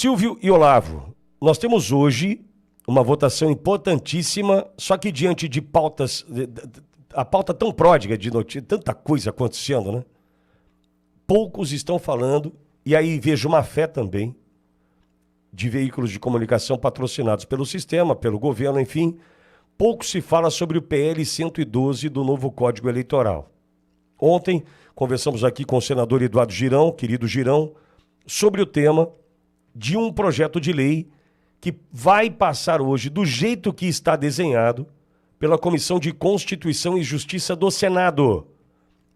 Silvio e Olavo, nós temos hoje uma votação importantíssima, só que diante de pautas, a pauta tão pródiga de notícias, tanta coisa acontecendo, né? Poucos estão falando, e aí vejo uma fé também, de veículos de comunicação patrocinados pelo sistema, pelo governo, enfim, pouco se fala sobre o PL 112 do novo Código Eleitoral. Ontem, conversamos aqui com o senador Eduardo Girão, querido Girão, sobre o tema de um projeto de lei que vai passar hoje, do jeito que está desenhado, pela Comissão de Constituição e Justiça do Senado.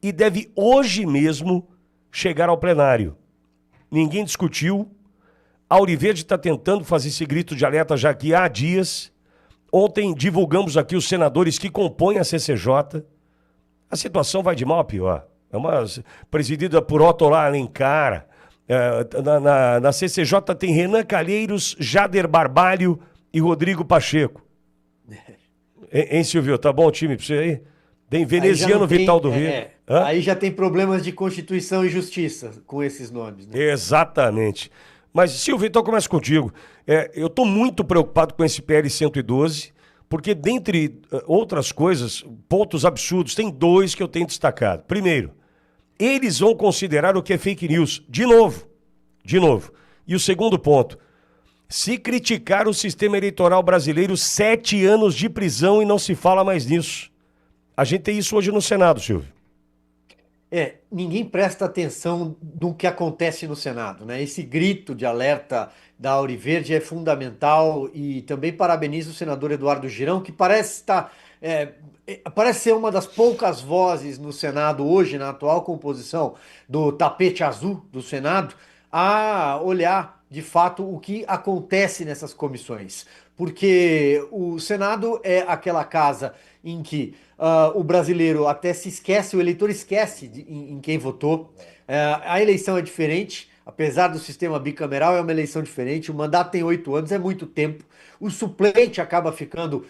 E deve hoje mesmo chegar ao plenário. Ninguém discutiu. A Auriverde está tentando fazer esse grito de alerta já aqui há dias. Ontem divulgamos aqui os senadores que compõem a CCJ. A situação vai de mal a pior. É uma presidida por Otto Alencar. Na CCJ tem Renan Calheiros, Jader Barbalho e Rodrigo Pacheco. Hein, Silvio? Tá bom o time pra você aí? Tem Veneziano Vital do Rio. Aí já tem problemas de Constituição e Justiça com esses nomes, né? Exatamente. Mas, Silvio, então começa contigo. Eu estou muito preocupado com esse PL 112, porque, dentre outras coisas, pontos absurdos, tem dois que eu tenho destacado. Primeiro, eles vão considerar o que é fake news. De novo. E o segundo ponto, se criticar o sistema eleitoral brasileiro, 7 anos de prisão e não se fala mais nisso. A gente tem isso hoje no Senado, Silvio. Ninguém presta atenção no que acontece no Senado, né? Esse grito de alerta da Auriverde é fundamental e também parabenizo o senador Eduardo Girão, que parece ser uma das poucas vozes no Senado hoje, na atual composição do tapete azul do Senado, a olhar de fato o que acontece nessas comissões. Porque o Senado é aquela casa em que o brasileiro até se esquece, o eleitor esquece em quem votou. A eleição é diferente, apesar do sistema bicameral, é uma eleição diferente. O mandato tem 8 anos, é muito tempo. O suplente acaba ficando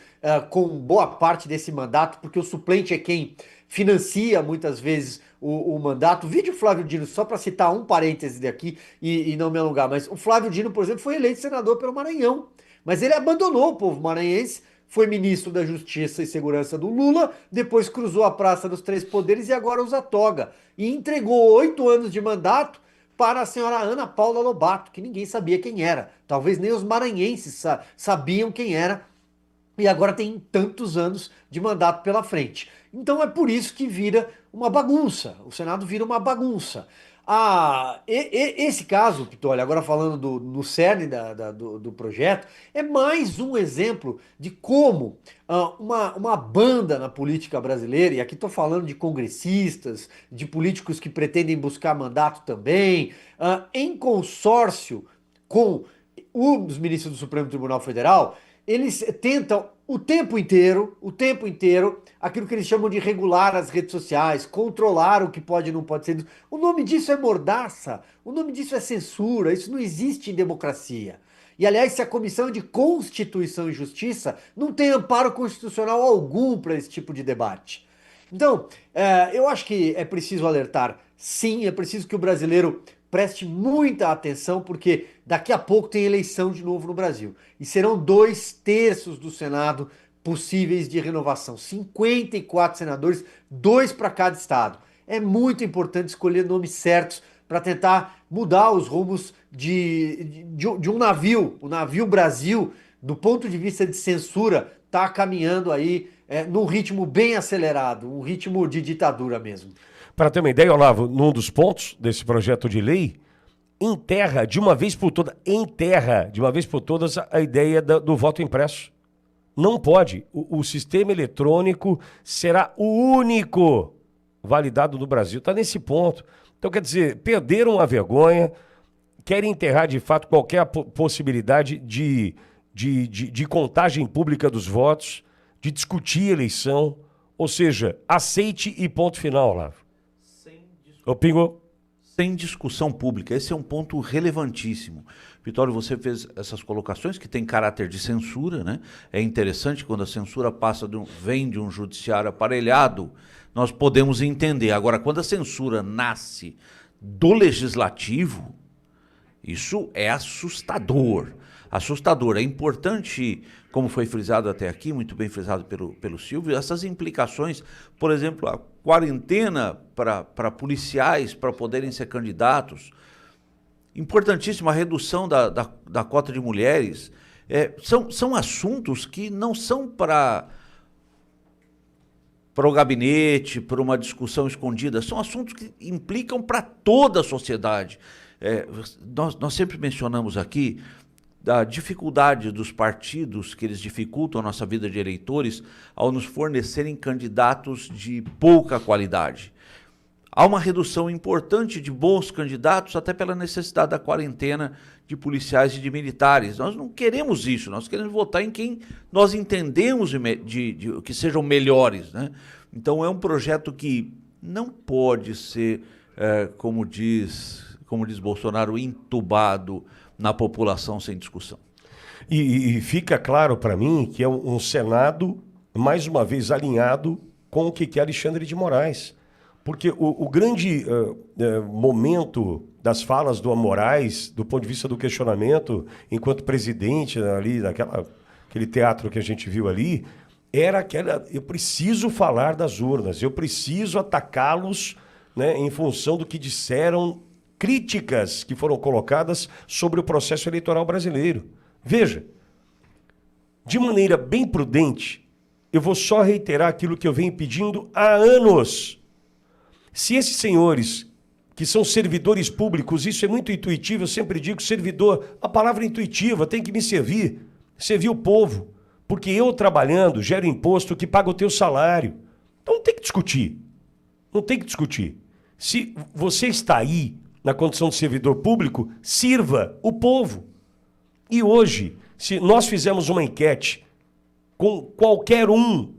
com boa parte desse mandato, porque o suplente é quem financia muitas vezes o mandato. Vídeo Flávio Dino, só para citar um parêntese daqui e não me alongar, mas o Flávio Dino, por exemplo, foi eleito senador pelo Maranhão, mas ele abandonou o povo maranhense, foi ministro da Justiça e Segurança do Lula, depois cruzou a Praça dos Três Poderes e agora usa toga. E entregou 8 anos de mandato para a senhora Ana Paula Lobato, que ninguém sabia quem era. Talvez nem os maranhenses sabiam quem era. E agora tem tantos anos de mandato pela frente. Então é por isso que vira uma bagunça. O Senado vira uma bagunça. Esse caso, Pitolli, agora falando no cerne do projeto, é mais um exemplo de como uma banda na política brasileira, e aqui estou falando de congressistas, de políticos que pretendem buscar mandato também, em consórcio com os ministros do Supremo Tribunal Federal, eles tentam o tempo inteiro, aquilo que eles chamam de regular as redes sociais, controlar o que pode e não pode ser. O nome disso é mordaça, o nome disso é censura, isso não existe em democracia. E, aliás, se a Comissão de Constituição e Justiça não tem amparo constitucional algum para esse tipo de debate. Então, eu acho que é preciso alertar, sim, é preciso que o brasileiro preste muita atenção, porque daqui a pouco tem eleição de novo no Brasil. E serão 2/3 do Senado possíveis de renovação. 54 senadores, 2 para cada estado. É muito importante escolher nomes certos para tentar mudar os rumos de um navio. O navio Brasil, do ponto de vista de censura, está caminhando aí num ritmo bem acelerado, um ritmo de ditadura mesmo. Para ter uma ideia, Olavo, num dos pontos desse projeto de lei, enterra de uma vez por todas a ideia do voto impresso. Não pode. O sistema eletrônico será o único validado no Brasil. Está nesse ponto. Então, quer dizer, perderam a vergonha, querem enterrar de fato qualquer possibilidade de contagem pública dos votos, de discutir eleição. Ou seja, aceite e ponto final, Olavo. Sem discussão pública. Esse é um ponto relevantíssimo. Vitório, você fez essas colocações que têm caráter de censura, né? É interessante quando a censura vem de um judiciário aparelhado, nós podemos entender. Agora, quando a censura nasce do legislativo, Isso é assustador. Assustador. É importante, como foi frisado até aqui, muito bem frisado pelo Silvio, essas implicações, por exemplo, a quarentena para policiais, para poderem ser candidatos. Importantíssima a redução da cota de mulheres. São assuntos que não são para o gabinete, para uma discussão escondida, são assuntos que implicam para toda a sociedade. Nós sempre mencionamos aqui da dificuldade dos partidos, que eles dificultam a nossa vida de eleitores ao nos fornecerem candidatos de pouca qualidade. Há uma redução importante de bons candidatos, até pela necessidade da quarentena de policiais e de militares. Nós não queremos isso, nós queremos votar em quem nós entendemos que sejam melhores, né? Então é um projeto que não pode ser, como diz Bolsonaro, entubado na população sem discussão. E fica claro para mim que é um Senado, mais uma vez, alinhado com o que quer Alexandre de Moraes. Porque o grande momento das falas do Moraes, do ponto de vista do questionamento, enquanto presidente ali, aquele teatro que a gente viu ali, era eu preciso falar das urnas, eu preciso atacá-los, né, em função do que disseram, críticas que foram colocadas sobre o processo eleitoral brasileiro. Veja, de maneira bem prudente, eu vou só reiterar aquilo que eu venho pedindo há anos. Se esses senhores, que são servidores públicos, isso é muito intuitivo, eu sempre digo, servidor, a palavra intuitiva tem que me servir o povo, porque eu trabalhando gero imposto que paga o teu salário. Então não tem que discutir, Se você está aí na condição de servidor público, sirva o povo. E hoje, se nós fizermos uma enquete com qualquer um,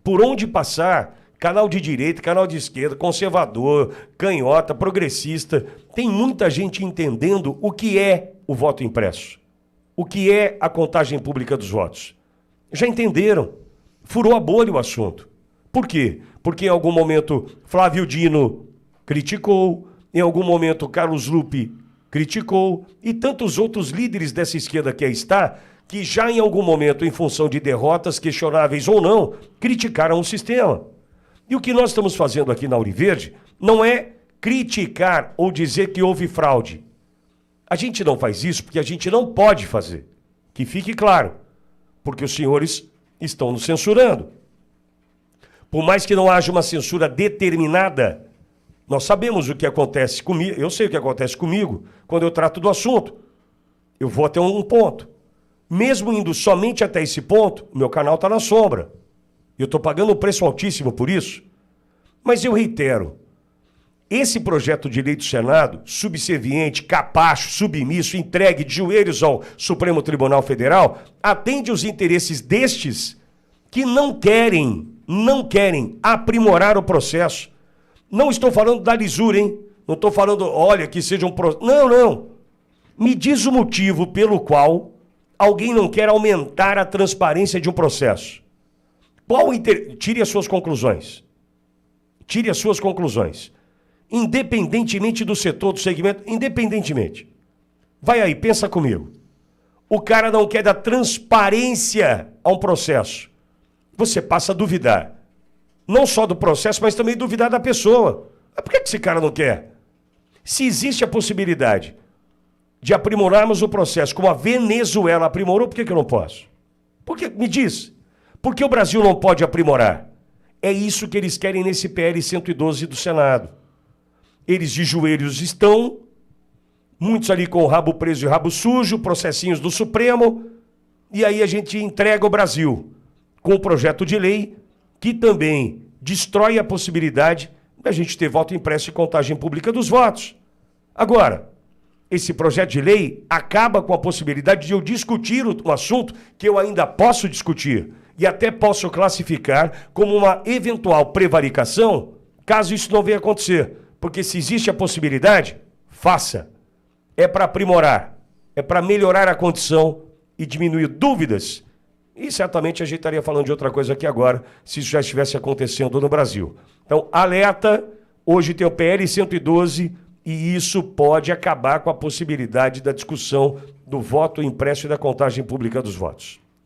por onde passar, canal de direita, canal de esquerda, conservador, canhota, progressista, tem muita gente entendendo o que é o voto impresso, o que é a contagem pública dos votos. Já entenderam? Furou a bolha o assunto. Por quê? Porque em algum momento Flávio Dino criticou, em algum momento Carlos Lupe criticou, e tantos outros líderes dessa esquerda que aí está, que já em algum momento, em função de derrotas questionáveis ou não, criticaram o sistema. E o que nós estamos fazendo aqui na Auriverde não é criticar ou dizer que houve fraude. A gente não faz isso porque a gente não pode fazer. Que fique claro. Porque os senhores estão nos censurando. Por mais que não haja uma censura determinada, nós sabemos o que acontece comigo. Eu sei o que acontece comigo quando eu trato do assunto. Eu vou até um ponto. Mesmo indo somente até esse ponto, o meu canal está na sombra. Eu estou pagando um preço altíssimo por isso. Mas eu reitero, esse projeto de lei do Senado, subserviente, capacho, submisso, entregue de joelhos ao Supremo Tribunal Federal, atende os interesses destes que não querem aprimorar o processo. Não estou falando da lisura, hein? Não estou falando, olha, que seja um processo. Não. Me diz o motivo pelo qual alguém não quer aumentar a transparência de um processo. Tire as suas conclusões. Independentemente do setor, do segmento, independentemente. Vai aí, pensa comigo. O cara não quer dar transparência a um processo. Você passa a duvidar. Não só do processo, mas também duvidar da pessoa. Mas por que esse cara não quer? Se existe a possibilidade de aprimorarmos o processo como a Venezuela aprimorou, por que eu não posso? Me diz. Por que o Brasil não pode aprimorar? É isso que eles querem nesse PL 112 do Senado. Eles de joelhos estão, muitos ali com o rabo preso e rabo sujo, processinhos do Supremo, e aí a gente entrega o Brasil com um projeto de lei que também destrói a possibilidade da gente ter voto impresso e contagem pública dos votos. Agora, esse projeto de lei acaba com a possibilidade de eu discutir um assunto que eu ainda posso discutir, e até posso classificar como uma eventual prevaricação, caso isso não venha acontecer. Porque se existe a possibilidade, faça. É para aprimorar, é para melhorar a condição e diminuir dúvidas. E certamente a gente estaria falando de outra coisa aqui agora, se isso já estivesse acontecendo no Brasil. Então, alerta, hoje tem o PL 112 e isso pode acabar com a possibilidade da discussão do voto impresso e da contagem pública dos votos.